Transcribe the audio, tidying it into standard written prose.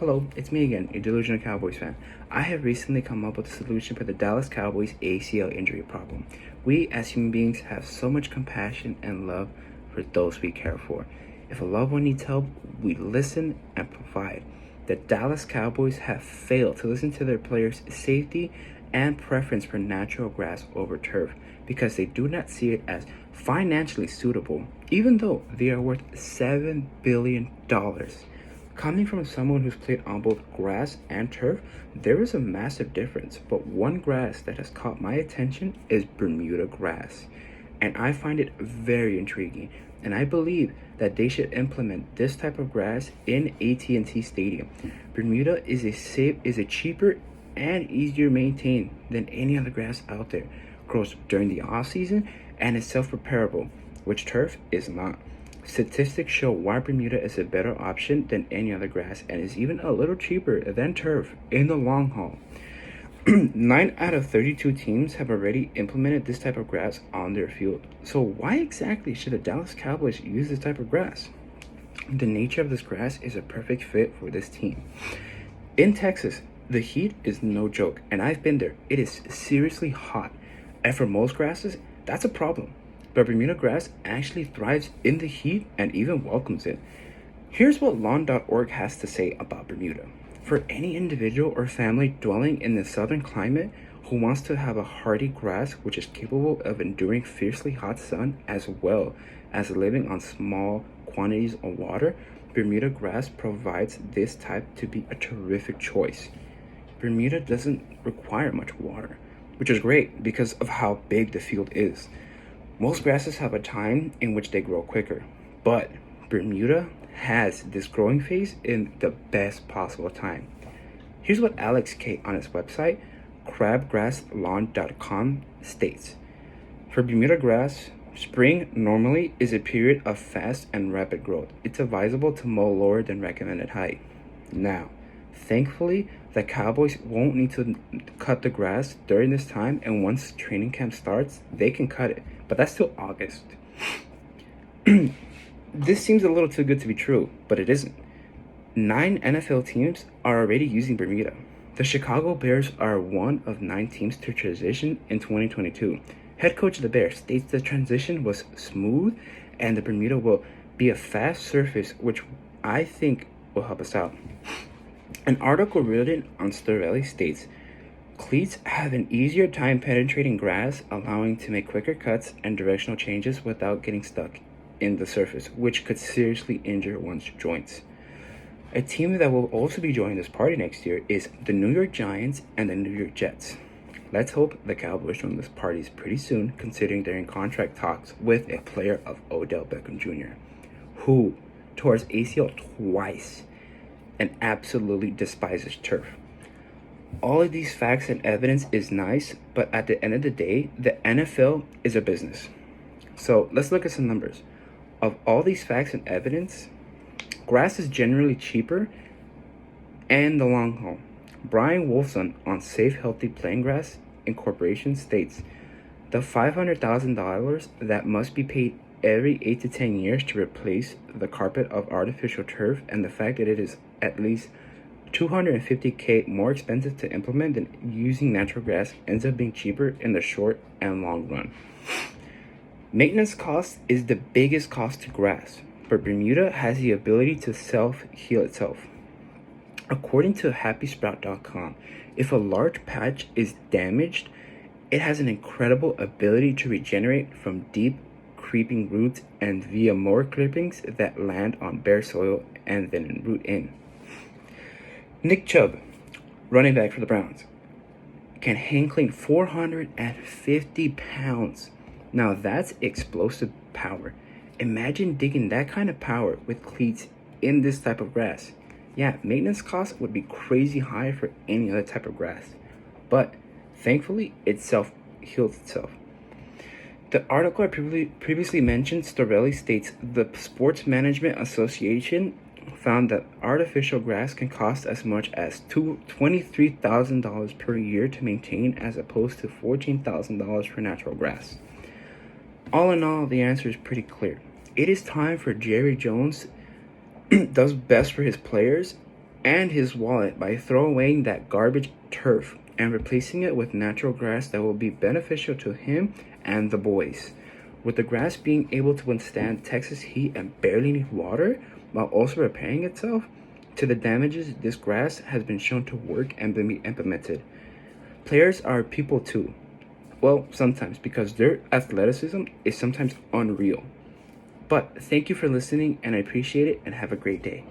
Hello, it's me again, a delusional Cowboys fan. I have recently come up with a solution for the Dallas Cowboys ACL injury problem. We as human beings have so much compassion and love for those we care for. If a loved one needs help, we listen and provide. The Dallas Cowboys have failed to listen to their players' safety and preference for natural grass over turf because they do not see it as financially suitable, even though they are worth $7 billion. Coming from someone who's played on both grass and turf, there is a massive difference, but one grass that has caught my attention is Bermuda grass. And I find it very intriguing, and I believe that they should implement this type of grass in AT&T Stadium. Bermuda is a cheaper and easier maintained than any other grass out there. Grows during the off season and is self-repairable, which turf is not. Statistics show why Bermuda is a better option than any other grass and is even a little cheaper than turf in the long haul. 9 out of 32 teams have already implemented this type of grass on their field. So why exactly should the Dallas Cowboys use this type of grass? The nature of this grass is a perfect fit for this team. In Texas, the heat is no joke, and I've been there. It is seriously hot. And for most grasses, that's a problem. But Bermuda grass actually thrives in the heat and even welcomes it. Here's what lawn.org has to say about Bermuda. For any individual or family dwelling in the southern climate who wants to have a hardy grass which is capable of enduring fiercely hot sun as well as living on small quantities of water, Bermuda grass provides this type to be a terrific choice. Bermuda doesn't require much water, which is great because of how big the field is. Most grasses have a time in which they grow quicker, but Bermuda has this growing phase in the best possible time. Here's what Alex K on his website, crabgrasslawn.com, states. For Bermuda grass, spring normally is a period of fast and rapid growth. It's advisable to mow lower than recommended height. Now, thankfully, the Cowboys won't need to cut the grass during this time, and once training camp starts, they can cut it. But that's till August. This seems a little too good to be true, but it isn't. 9 NFL teams are already using Bermuda. The Chicago Bears are one of 9 teams to transition in 2022. Head coach of the Bears states the transition was smooth and the Bermuda will be a fast surface, which I think will help us out. An article written on Stervelli states, cleats have an easier time penetrating grass, allowing to make quicker cuts and directional changes without getting stuck in the surface, which could seriously injure one's joints. A team that will also be joining this party next year is the New York Giants and the New York Jets. Let's hope the Cowboys join this party pretty soon, considering they're in contract talks with a player of Odell Beckham Jr., who tore his ACL twice and absolutely despises turf. All of these facts and evidence is nice, but at the end of the day, the NFL is a business. So let's look at some numbers. Of all these facts and evidence, grass is generally cheaper and the long haul. Brian Wolfson on Safe Healthy Playing Grass Incorporation states, the $500,000 that must be paid every 8 to 10 years to replace the carpet of artificial turf, and the fact that it is at least $250K more expensive to implement than using natural grass ends up being cheaper in the short and long run. Maintenance cost is the biggest cost to grass, but Bermuda has the ability to self-heal itself. According to happysprout.com, if a large patch is damaged, it has an incredible ability to regenerate from deep creeping roots and via more clippings that land on bare soil and then root in. Nick Chubb, running back for the Browns, can hang clean 450 pounds. Now that's explosive power. Imagine digging that kind of power with cleats in this type of grass. Yeah, maintenance costs would be crazy high for any other type of grass, but thankfully it self-heals itself. The article I previously mentioned, Stervelli, states the Sports Management Association found that artificial grass can cost as much as $23,000 per year to maintain, as opposed to $14,000 for natural grass. All in all, the answer is pretty clear. It is time for Jerry Jones does best for his players and his wallet by throwing that garbage turf and replacing it with natural grass that will be beneficial to him and the boys. With the grass being able to withstand Texas heat and barely need water while also repairing itself, to the damages this grass has been shown to work and be implemented. Players are people too. Well, sometimes, because their athleticism is sometimes unreal. But thank you for listening, and I appreciate it, and have a great day.